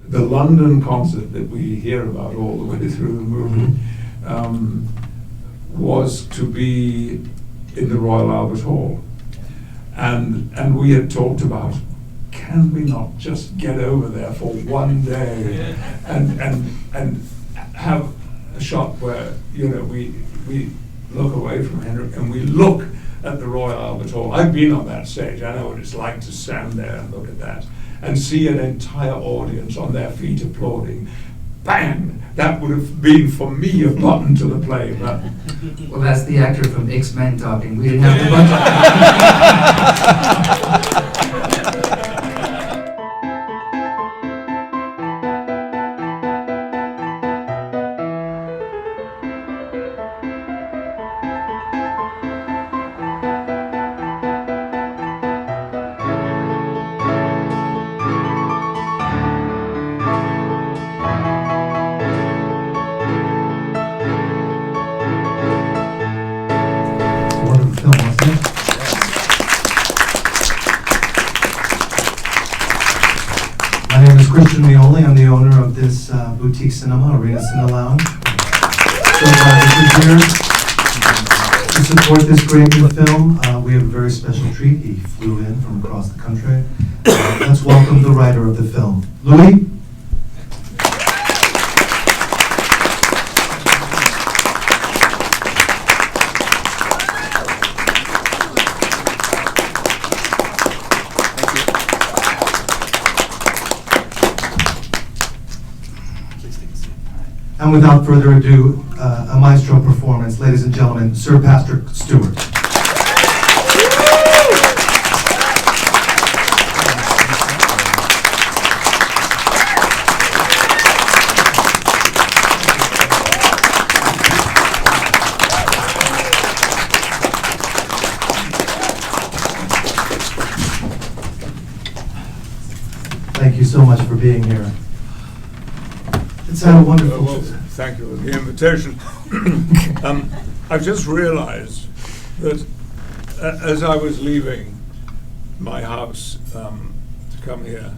the London concert that we hear about all the way through the movie was to be in the Royal Albert Hall. And we had talked about, can we not just get over there for one day and have a shot where, we look away from Henry and we look at the Royal Albert Hall. I've been on that stage. I know what it's like to stand there and look at that and see an entire audience on their feet applauding. Bang! That would have been for me a button to the play. But well, that's the actor from X-Men talking. We didn't have the budget. My name is Christian Meoli. I'm the owner of this boutique cinema, Arena Cinelounge. So glad to be here to support this great new film. We have a very special treat. He flew in from across the country. Let's welcome the writer of the film, Louis. And without further ado, a maestro performance, ladies and gentlemen, Sir Patrick Stewart. Thank you so much for being here. It's had a wonderful. Well, thank you for the invitation. I've just realized that as I was leaving my house to come here,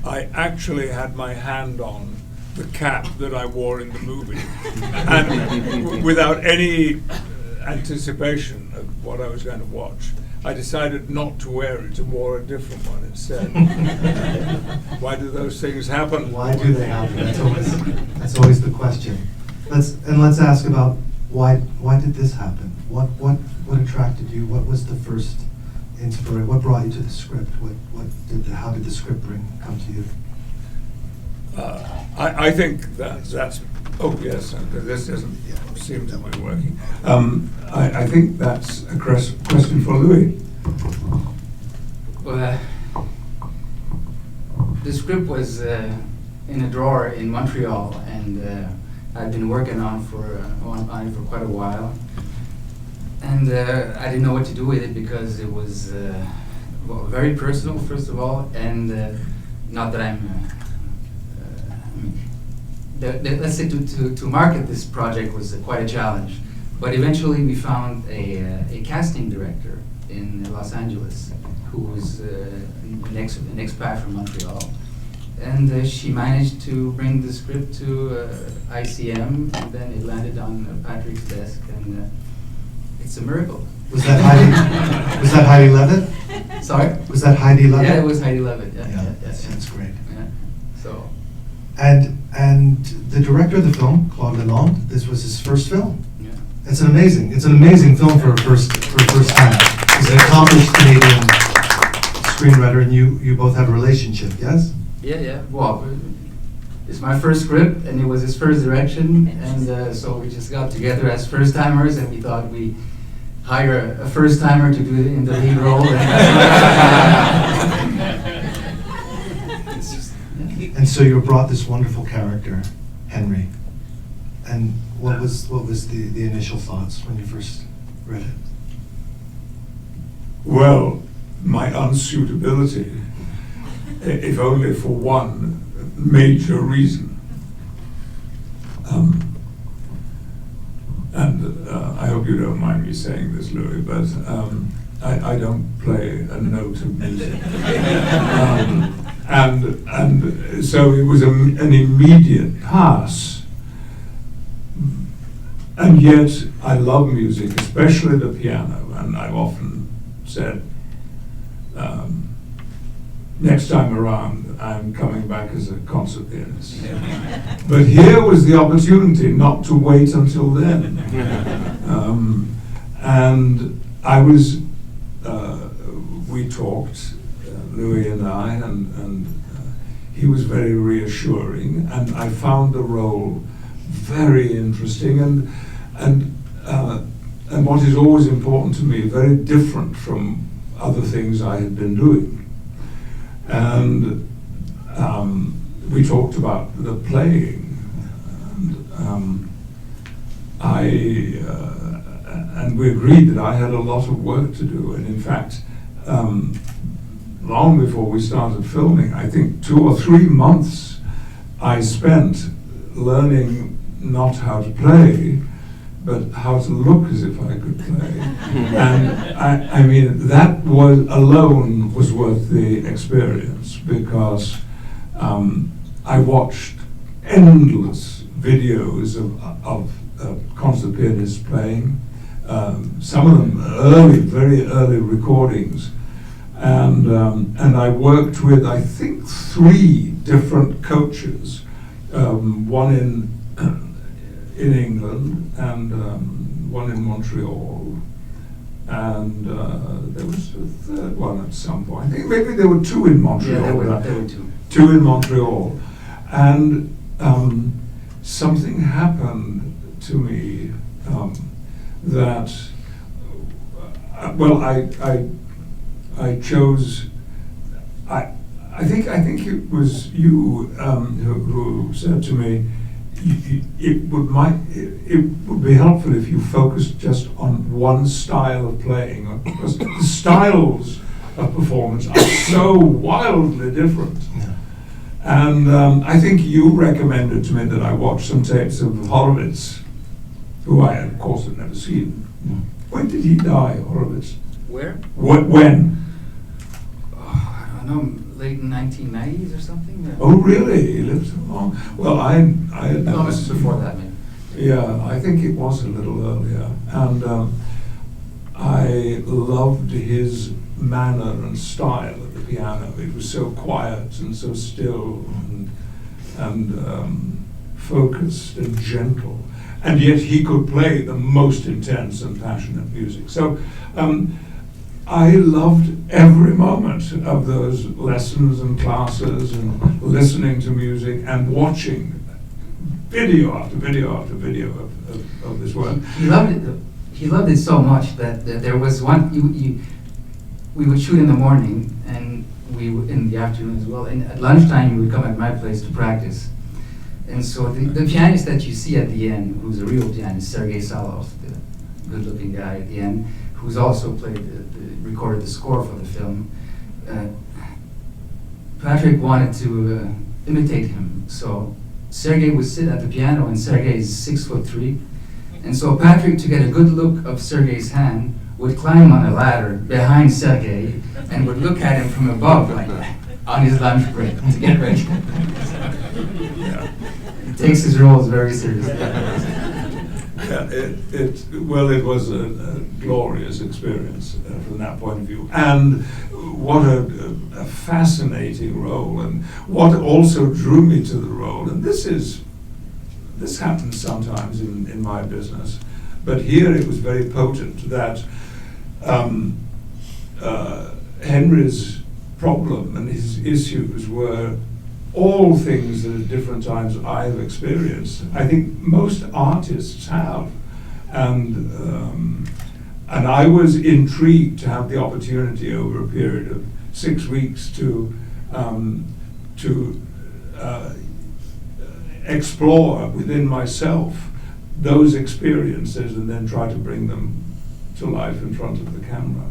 I actually had my hand on the cap that I wore in the movie. And without any anticipation of what I was going to watch, I decided not to wear it and wore a different one instead. Why do those things happen? Why do they happen? That's always the question. Let's ask about why did this happen? What attracted you? What was the first inspiration? What brought you to the script? How did the script come to you? I think that's. Oh yes, this doesn't seem to be working. I think that's a question for Louis. Well, the script was in a drawer in Montreal, and I'd been working on it for quite a while. And I didn't know what to do with it because it was very personal, first of all, and not that I'm. Let's say to market this project was quite a challenge, but eventually we found a casting director in Los Angeles who was an expat from Montreal, and she managed to bring the script to ICM, and then it landed on Patrick's desk, and it's a miracle. Was that Heidi Levitt? Sorry? Was that Heidi Levitt? Yeah, it was Heidi Levitt. Yeah. That's great. Yeah. So. And the director of the film, Claude Leland, this was his first film. Yeah. It's an amazing film for a first time. He's an accomplished Canadian screenwriter, and you both have a relationship, yes? Yeah. Well, it's my first script, and it was his first direction, and so we just got together as first timers, and we thought we hire a first timer to do it in the lead role. And so you brought this wonderful character, Henry. And what was the initial thoughts when you first read it? Well, my unsuitability, if only for one major reason. And I hope you don't mind me saying this, Louis, but I don't play a note of music. and so it was an immediate pass. And yet, I love music, especially the piano, and I've often said, next time around, I'm coming back as a concert pianist. But here was the opportunity not to wait until then. And I was, we talked, Louis and I, and he was very reassuring, and I found the role very interesting, and what is always important to me, very different from other things I had been doing. And we talked about the playing, and we agreed that I had a lot of work to do. And in fact, long before we started filming, I think 2 or 3 months I spent learning not how to play, but how to look as if I could play. And I mean, that was alone was worth the experience, because I watched endless videos of concert pianists playing, some of them early, very early recordings, and I worked with, I think, 3 different coaches, one in England and one in Montreal, and there was a third one at some point. I think maybe there were 2 in Montreal. Yeah, there were 2. 2 in Montreal, and something happened to me that, well, I chose. I think it was you who said to me, it would be helpful if you focused just on one style of playing, because the styles of performance are so wildly different. Yeah. And I think you recommended to me that I watch some tapes of Horowitz, who I, of course, had never seen. Mm. When did he die, Horowitz? Where? When? Oh, I don't know, late 1990s or something? Oh, really? He lived so long? Well, I had No, never it was seen. before that, maybe. Yeah, I think it was a little earlier. And I loved his manner and style at the piano. It was so quiet and so still and focused and gentle. And yet he could play the most intense and passionate music. So I loved every moment of those lessons and classes and listening to music and watching video after video after video of this work. He loved it. He loved it so much that there was one. We would shoot in the morning, and we would in the afternoon as well. And at lunchtime, he would come at my place to practice. And so the pianist that you see at the end, who's a real pianist, Sergei Salov, the good-looking guy at the end, who's also recorded the score for the film. Patrick wanted to imitate him, so Sergei would sit at the piano, and Sergei is 6'3", and so Patrick, to get a good look of Sergei's hand, would climb on a ladder behind Sergei and would look at him from above like that on his lunch break to get ready. He takes his roles very seriously. Yeah, it was a glorious experience from that point of view, and what a fascinating role, and what also drew me to the role. And this happens sometimes in my business, but here it was very potent that Henry's problem and his issues were all things that at different times I've experienced. I think most artists have, and I was intrigued to have the opportunity over a period of 6 weeks to explore within myself those experiences and then try to bring them to life in front of the camera.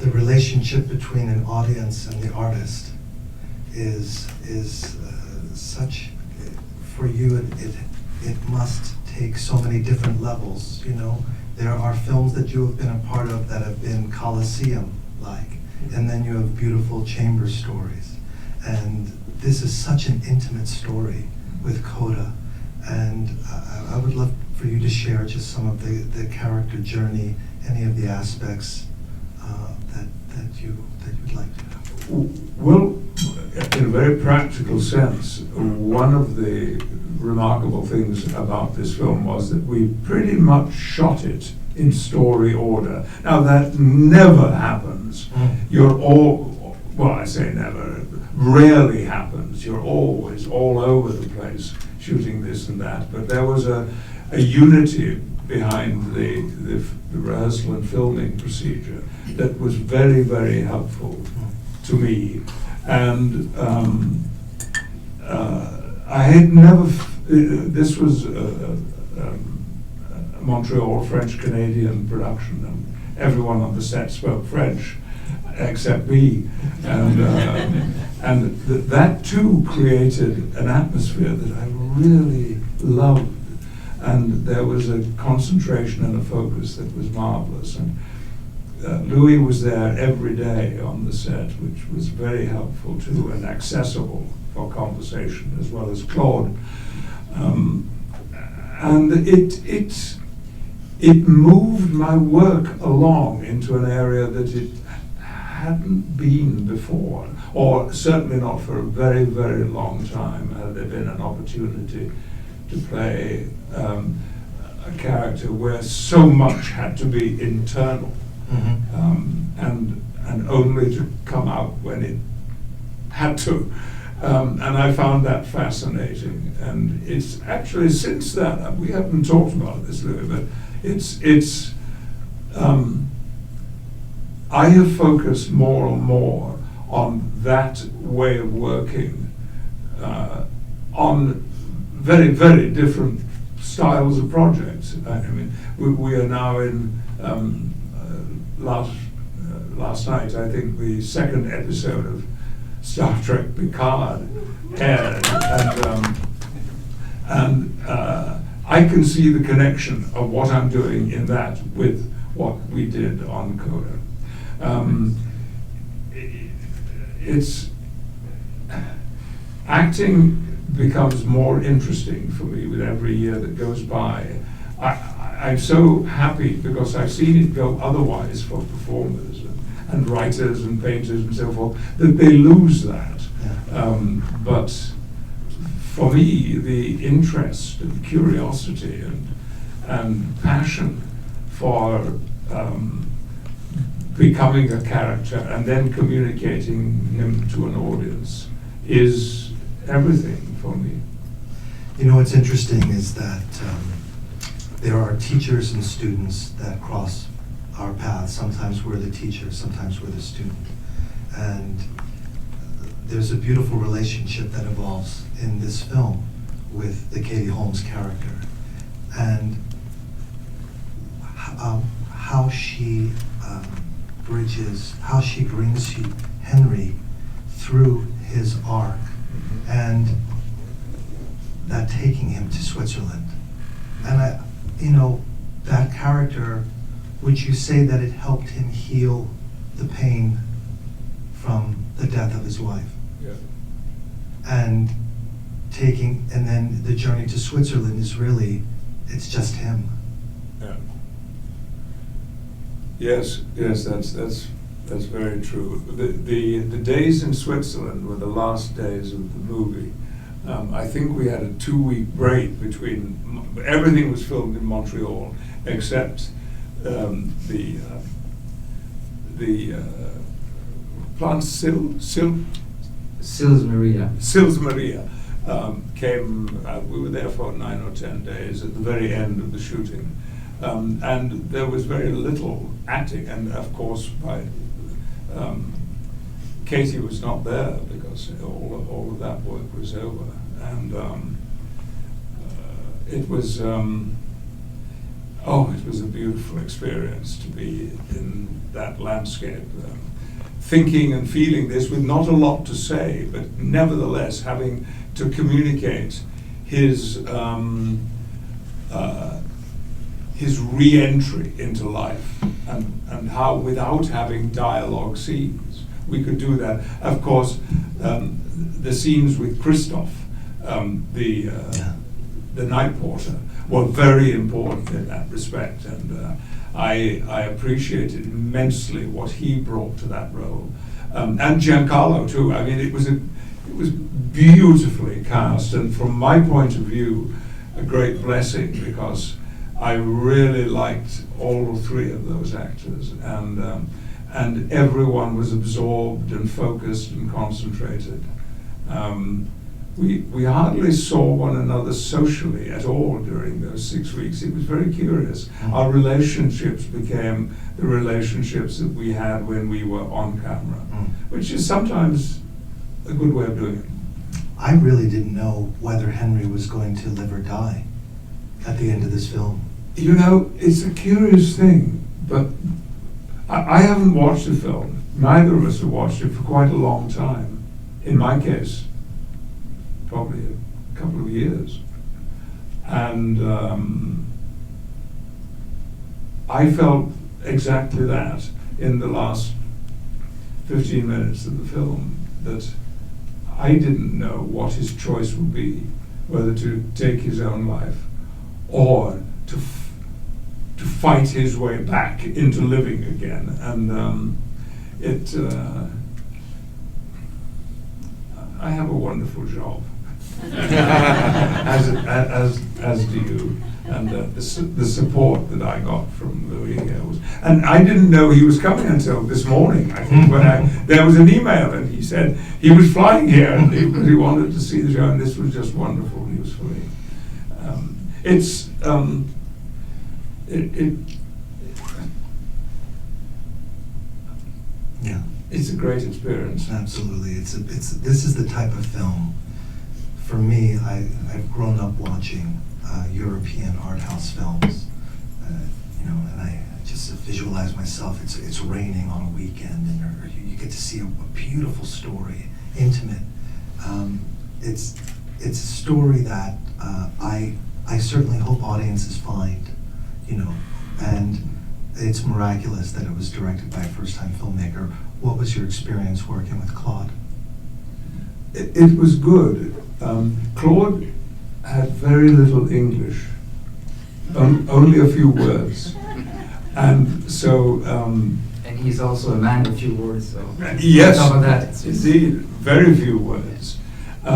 The relationship between an audience and the artist is such, for you it must take so many different levels, you know. There are films that you have been a part of that have been Colosseum-like, and then you have beautiful chamber stories. And this is such an intimate story with Coda. And I would love for you to share just some of the character journey, any of the aspects that you'd like to. Well, in a very practical sense, one of the remarkable things about this film was that we pretty much shot it in story order. Now that never happens. You're all, well, I say never, rarely happens. You're always all over the place shooting this and that. But there was a unity behind the rehearsal and filming procedure that was very, very helpful to me. And I had never, this was a Montreal French-Canadian production, and everyone on the set spoke French except me. And that too created an atmosphere that I really loved. And there was a concentration and a focus that was marvelous. And Louis was there every day on the set, which was very helpful too, and accessible for conversation, as well as Claude. And it moved my work along into an area that it hadn't been before, or certainly not for a very, very long time had there been an opportunity to play a character where so much had to be internal. And only to come out when it had to. And I found that fascinating. And it's actually since that, we haven't talked about this, Louis, but I have focused more and more on that way of working, on very, very different styles of projects. I mean, we are now in, last night, I think the second episode of Star Trek Picard aired, and I can see the connection of what I'm doing in that with what we did on Coda. It's acting becomes more interesting for me with every year that goes by. I'm so happy because I've seen it go otherwise for performers and writers and painters and so forth, that they lose that. But for me, the interest and curiosity and passion for becoming a character and then communicating him to an audience is everything for me. You know, what's interesting is that there are teachers and students that cross our paths. Sometimes we're the teacher, sometimes we're the student. And there's a beautiful relationship that evolves in this film with the Katie Holmes character. And how she brings Henry through his arc, and that taking him to Switzerland. And that character, would you say that it helped him heal the pain from the death of his wife? Yeah. And then the journey to Switzerland is really, it's just him. Yeah. Yes, that's very true. The days in Switzerland were the last days of the movie. I think we had a 2-week break between, everything was filmed in Montreal except the plant Sils Maria. Sils Maria came, we were there for 9 or 10 days at the very end of the shooting. And there was very little acting, and of course Katie was not there because all of that work was over. And it was a beautiful experience to be in that landscape, thinking and feeling this with not a lot to say, but nevertheless having to communicate his re-entry into life, and how without having dialogue scenes we could do that. Of course, the scenes with Christoph, the night porter, were very important in that respect, and I appreciated immensely what he brought to that role, and Giancarlo too. I mean, it was beautifully cast, and from my point of view, a great blessing, because I really liked all three of those actors, and everyone was absorbed and focused and concentrated. We hardly saw one another socially at all during those 6 weeks. It was very curious. Our relationships became the relationships that we had when we were on camera, which is sometimes a good way of doing it. I really didn't know whether Henry was going to live or die at the end of this film. You know, it's a curious thing, but I haven't watched the film. Neither of us have watched it for quite a long time. In my case, probably a couple of years. And I felt exactly that in the last 15 minutes of the film, that I didn't know what his choice would be, whether to take his own life or to fight his way back into living again. And I have a wonderful job, as do you, and the support that I got from Louis here was, and I didn't know he was coming until this morning. I think when there was an email and he said he was flying here and he wanted to see the show, and this was just wonderful news for me. Yeah. It's a great experience. Absolutely. This is the type of film, for me, I've grown up watching European art house films, and I just visualize myself, it's raining on a weekend, and you get to see a beautiful story, intimate. It's a story that I certainly hope audiences find, and it's miraculous that it was directed by a first-time filmmaker. What was your experience working with Claude? It was good. Claude had very little English, only a few words, and so. And he's also a man of few words, so. Yes, on top of that, it's just indeed, very few words. He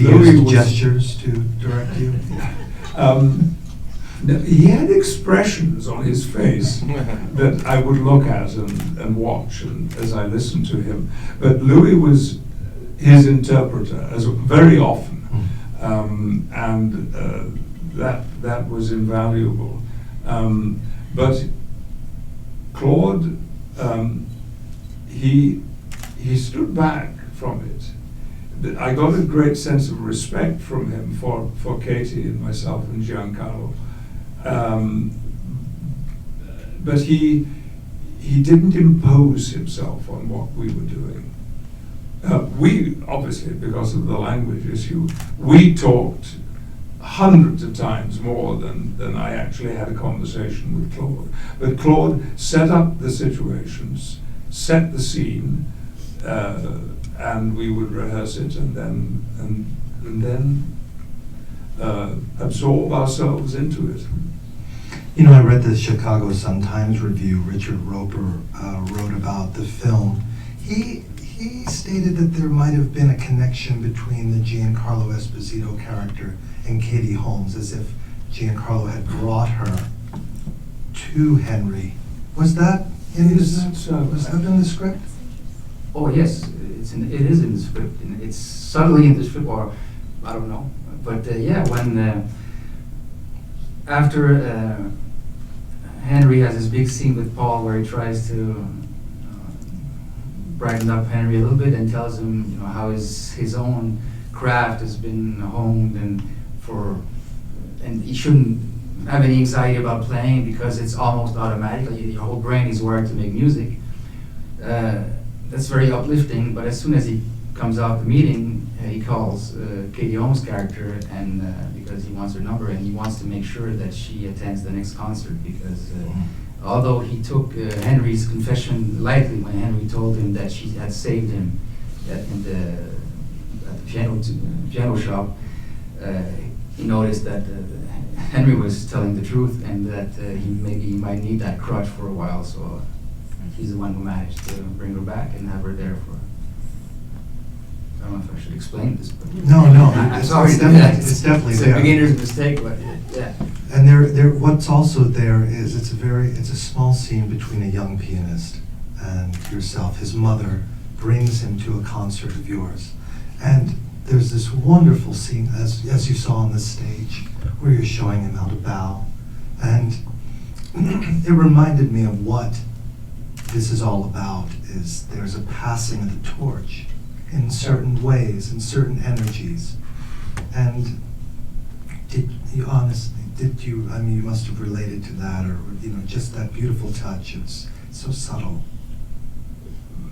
Louis used was, gestures to direct you? he had expressions on his face that I would look at and watch as I listened to him. But Louis was his interpreter very often, and that was invaluable. But Claude, he stood back from it. I got a great sense of respect from him for Katie and myself and Giancarlo. But he didn't impose himself on what we were doing. We, obviously, because of the language issue, we talked hundreds of times more than I actually had a conversation with Claude. But Claude set up the situations, set the scene, and we would rehearse it and then absorb ourselves into it. I read the Chicago Sun-Times review Richard Roper wrote about the film. He stated that there might have been a connection between the Giancarlo Esposito character and Katie Holmes, as if Giancarlo had brought her to Henry. Was that in Was that in the script? Oh yes, it is in the script. It's subtly in the script, or I don't know. But yeah, when after Henry has this big scene with Paul where he tries to brighten up Henry a little bit and tells him, how his own craft has been honed and he shouldn't have any anxiety about playing because it's almost automatic. Your whole brain is wired to make music. That's very uplifting. But as soon as he comes out the meeting, he calls Katie Holmes' character and because he wants her number and he wants to make sure that she attends the next concert because although he took Henry's confession lightly when Henry told him that she had saved him at the piano shop, he noticed that Henry was telling the truth and that he might need that crutch for a while, so he's the one who managed to bring her back and have her there for. I don't know if I should explain this, but No, I'm it's sorry. it's definitely It's there. a beginner's mistake, but yeah. And what's also there is it's a small scene between a young pianist and yourself. His mother brings him to a concert of yours, and there's this wonderful scene as you saw on the stage where you're showing him how to bow, and it reminded me of what this is all about. Is there's a passing of the torch in certain ways, in certain energies, and did you honestly? I mean, you must have related to that, or just that beautiful touch. It's so subtle.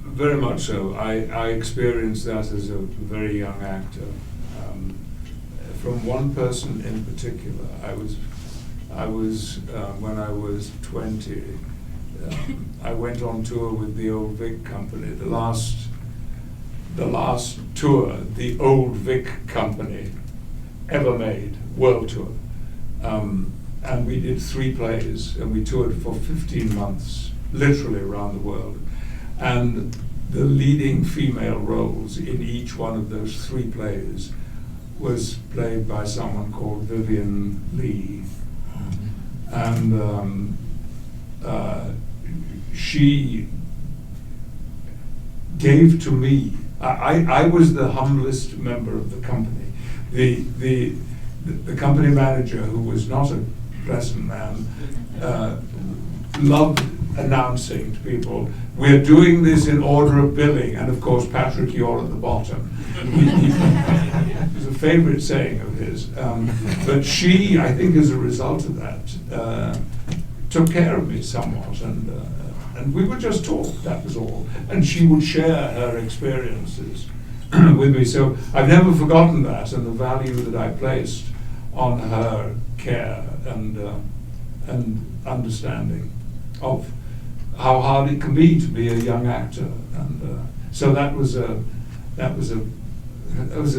Very much so. I experienced that as a very young actor. From one person in particular, I was when I was 20. I went on tour with the Old Vic Company. The last tour the Old Vic Company ever made, world tour. And we did 3 plays, and we toured for 15 months, literally around the world. And the leading female roles in each one of those 3 plays was played by someone called Vivian Lee. And she gave to me, I was the humblest member of the company. The company manager, who was not a pleasant man, loved announcing to people, "We're doing this in order of billing," and of course, Patrick, you're at the bottom. It was a favorite saying of his. But she, I think as a result of that, took care of me somewhat, and we would just talk, that was all. And she would share her experiences with me. So I've never forgotten that, and the value that I placed on her care and understanding of how hard it can be to be a young actor. And so that was a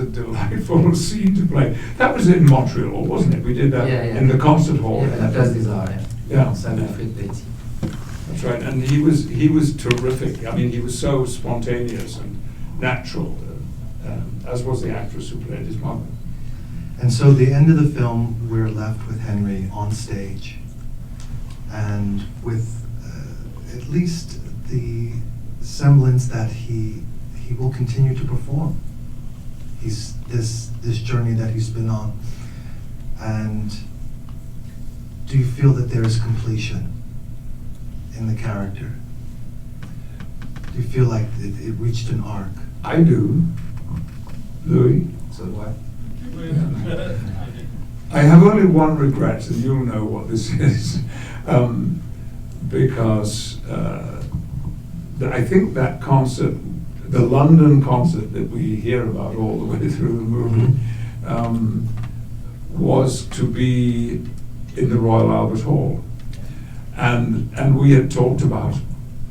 delightful scene to play. That was in Montreal, wasn't it? We did that in the concert hall. Yeah, La Place des Arts. Yeah. That's right, and he was terrific. I mean, he was so spontaneous and natural, as was the actress who played his mother. And so the end of the film, we're left with Henry on stage, and with at least the semblance that he will continue to perform. He's this journey that he's been on. And do you feel that there is completion in the character? Do you feel like it reached an arc? I do. Louis? So do I. I have only one regret, and you'll know what this is, because I think that concert, the London concert that we hear about all the way through the movie, was to be in the Royal Albert Hall. And we had talked about,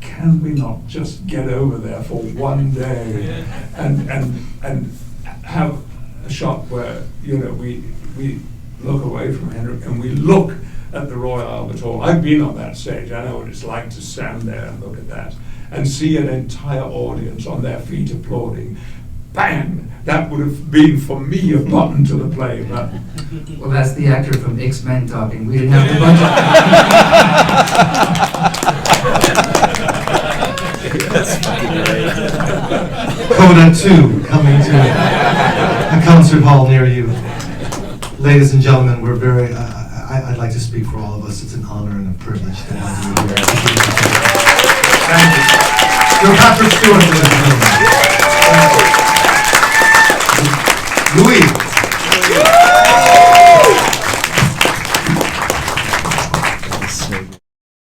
can we not just get over there for one day and have a shot where, we look away from Henry and we look at the Royal Albert Hall. I've been on that stage. I know what it's like to stand there and look at that and see an entire audience on their feet applauding. Bang! That would have been for me a button to the play. But well, that's the actor from X-Men talking. We didn't have the budget. Coda 2 coming to a concert hall near you. Ladies and gentlemen, we're very, I'd like to speak for all of us. It's an honor and a privilege to have you here. Thank you. Sir Patrick Stewart.